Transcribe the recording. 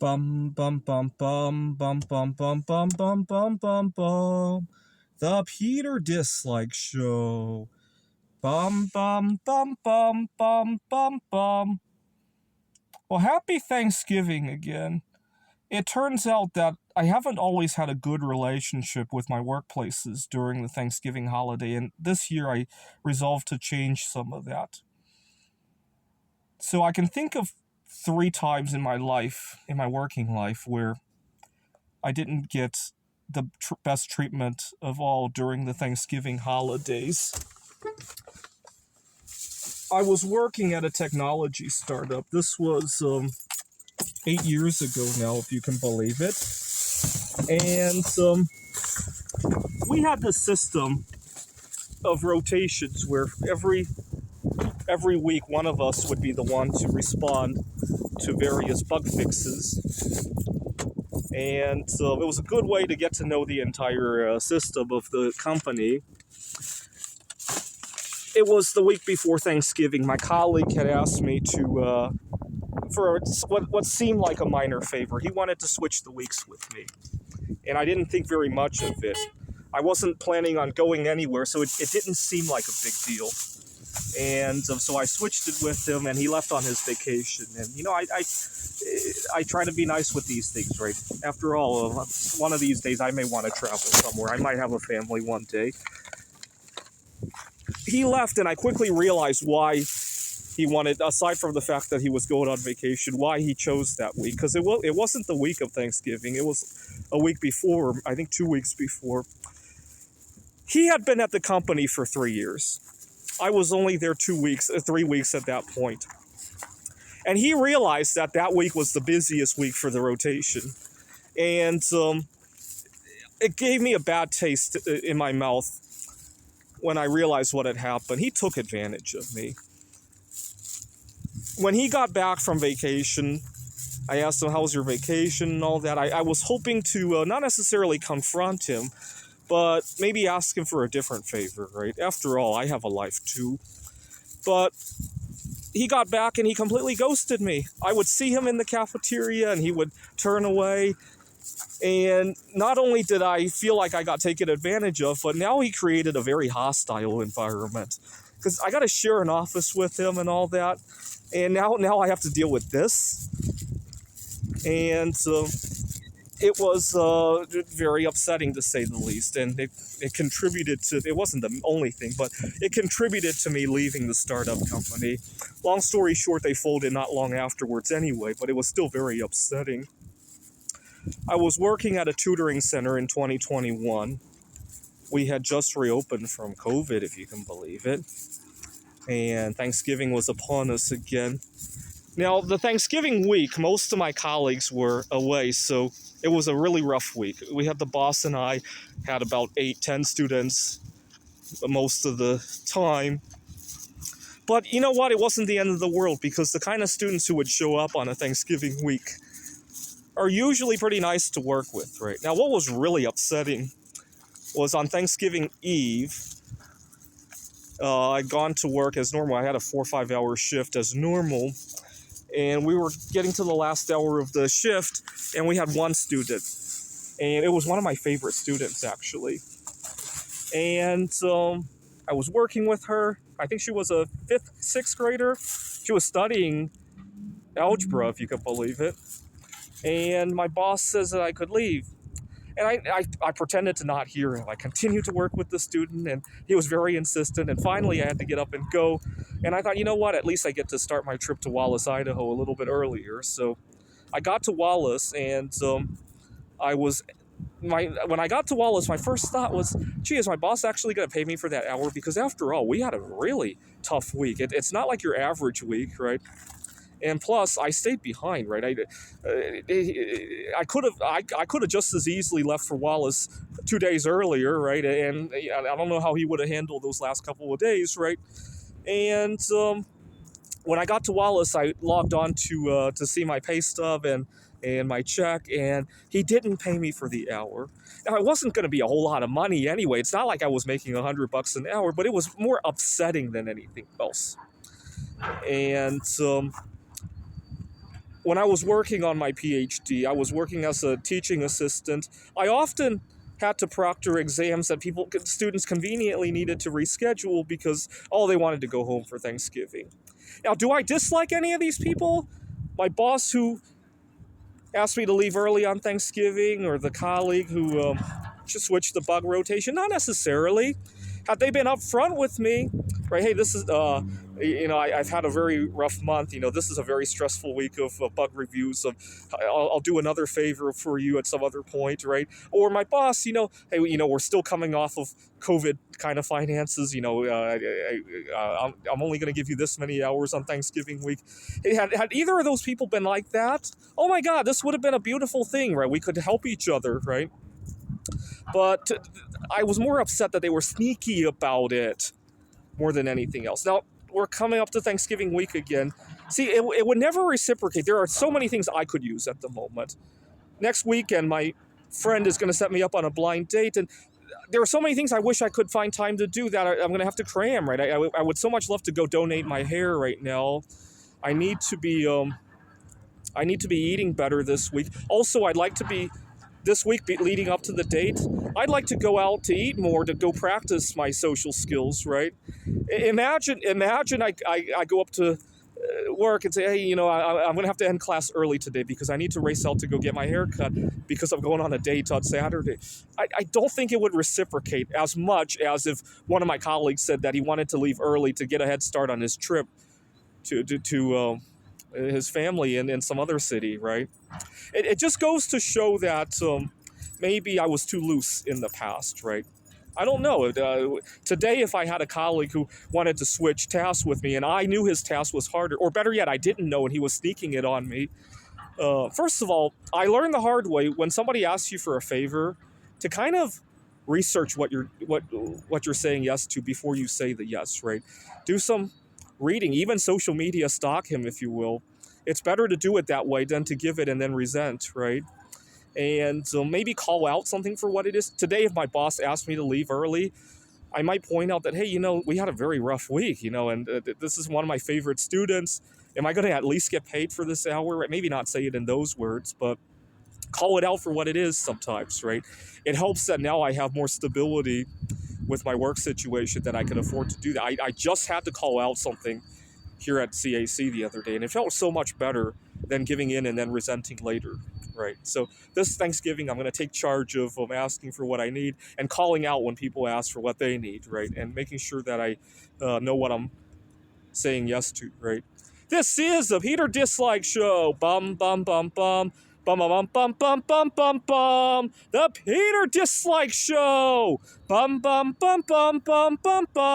Bum bum bum bum bum bum bum bum bum bum bum bum. The Peter Dislike Show. Bum bum bum bum bum bum bum. Well, happy Thanksgiving again. It turns out that I haven't always had a good relationship with my workplaces during the Thanksgiving holiday, and this year I resolved to change some of that. So I can think of 3 times in my life, in my working life, where I didn't get the best treatment of all during the Thanksgiving holidays. I was working at a technology startup. This was 8 years ago now, if you can believe it. And we had this system of rotations where every week one of us would be the one to respond to various bug fixes. And it was a good way to get to know the entire system of the company. It was the week before Thanksgiving. My colleague had asked me to, for what seemed like a minor favor. He wanted to switch the weeks with me. And I didn't think very much of it. I wasn't planning on going anywhere, so it didn't seem like a big deal. And so I switched it with him, and he left on his vacation. And, I try to be nice with these things, right? After all, one of these days I may want to travel somewhere. I might have a family one day. He left, and I quickly realized why he wanted, aside from the fact that he was going on vacation, why he chose that week. Because it wasn't the week of Thanksgiving. It was a week before, I think 2 weeks before. He had been at the company for 3 years. I was only there 3 weeks at that point. And he realized that week was the busiest week for the rotation. And it gave me a bad taste in my mouth when I realized what had happened. He took advantage of me. When he got back from vacation, I asked him, how was your vacation and all that? I was hoping to not necessarily confront him, but maybe ask him for a different favor, right? After all, I have a life too. But he got back and he completely ghosted me. I would see him in the cafeteria and he would turn away. And not only did I feel like I got taken advantage of, but now he created a very hostile environment. Because I got to share an office with him and all that. And now I have to deal with this. And it was very upsetting, to say the least. And it contributed to, it wasn't the only thing, but it contributed to me leaving the startup company. Long story short, they folded not long afterwards anyway, but it was still very upsetting. I was working at a tutoring center in 2021. We had just reopened from COVID, if you can believe it. And Thanksgiving was upon us again. Now, the Thanksgiving week, most of my colleagues were away, so it was a really rough week. We had the boss and I had about 8-10 students most of the time. But you know what? It wasn't the end of the world, because the kind of students who would show up on a Thanksgiving week are usually pretty nice to work with, right? Now, what was really upsetting was on Thanksgiving Eve, I'd gone to work as normal. I had a 4 or 5 hour shift as normal. And we were getting to the last hour of the shift, and we had one student. And it was one of my favorite students, actually. And I was working with her. I think she was a 5th, 6th grader. She was studying algebra, if you can believe it. And my boss says that I could leave. And I pretended to not hear him. I continued to work with the student, and he was very insistent. And finally, I had to get up and go. And I thought, you know what? At least I get to start my trip to Wallace, Idaho a little bit earlier. So I got to Wallace, and when I got to Wallace, my first thought was, gee, is my boss actually going to pay me for that hour? Because after all, we had a really tough week. It's not like your average week, right? And plus, I stayed behind, right? I could have just as easily left for Wallace 2 days earlier, right? And I don't know how he would have handled those last couple of days, right? And when I got to Wallace, I logged on to see my pay stub and my check, and he didn't pay me for the hour. Now, it wasn't going to be a whole lot of money anyway. It's not like I was making $100 an hour, but it was more upsetting than anything else. And when I was working on my PhD, I was working as a teaching assistant. I often had to proctor exams that students conveniently needed to reschedule because they wanted to go home for Thanksgiving. Now, do I dislike any of these people? My boss who asked me to leave early on Thanksgiving, or the colleague who just switched the bug rotation? Not necessarily. Had they been upfront with me, right? Hey, this is, I've had a very rough month. This is a very stressful week of bug reviews. I'll do another favor for you at some other point, right? Or my boss, hey, we're still coming off of COVID kind of finances. I'm only going to give you this many hours on Thanksgiving week. Hey, had either of those people been like that, oh my God, this would have been a beautiful thing, right? We could help each other, right? But I was more upset that they were sneaky about it more than anything else. Now, we're coming up to Thanksgiving week again. See, it would never reciprocate. There are so many things I could use at the moment. Next weekend, my friend is going to set me up on a blind date, and there are so many things I wish I could find time to do that I'm going to have to cram, right? I would so much love to go donate my hair right now. I need to be eating better this week. Also, I'd like to be this week leading up to the date. I'd like to go out to eat more, to go practice my social skills, right? Imagine I go up to work and say, hey, I'm going to have to end class early today because I need to race out to go get my hair cut because I'm going on a date on Saturday. I don't think it would reciprocate as much as if one of my colleagues said that he wanted to leave early to get a head start on his trip to his family in some other city, right? It just goes to show that maybe I was too loose in the past, right? I don't know. Today, if I had a colleague who wanted to switch tasks with me and I knew his task was harder, or better yet, I didn't know and he was sneaking it on me, first of all, I learned the hard way when somebody asks you for a favor to kind of research what you're saying yes to before you say the yes, right? Do some reading, even social media, stalk him if you will. It's better to do it that way than to give it and then resent, right? And maybe call out something for what it is. Today, if my boss asked me to leave early, I might point out that, hey, we had a very rough week, and this is one of my favorite students. Am I going to at least get paid for this hour? Right? Maybe not say it in those words, but call it out for what it is sometimes, right? It helps that now I have more stability with my work situation that I can afford to do that. I just had to call out something here at CAC the other day, and it felt so much better than giving in and then resenting later, right? So this Thanksgiving, I'm going to take charge of asking for what I need and calling out when people ask for what they need, right? And making sure that I know what I'm saying yes to, right? This is a Peter Dislike Show. Bum, bum, bum, bum. Bum, bum, bum, bum, bum, bum, bum. The Peter Dislike Show. Bum, bum, bum, bum, bum, bum, bum.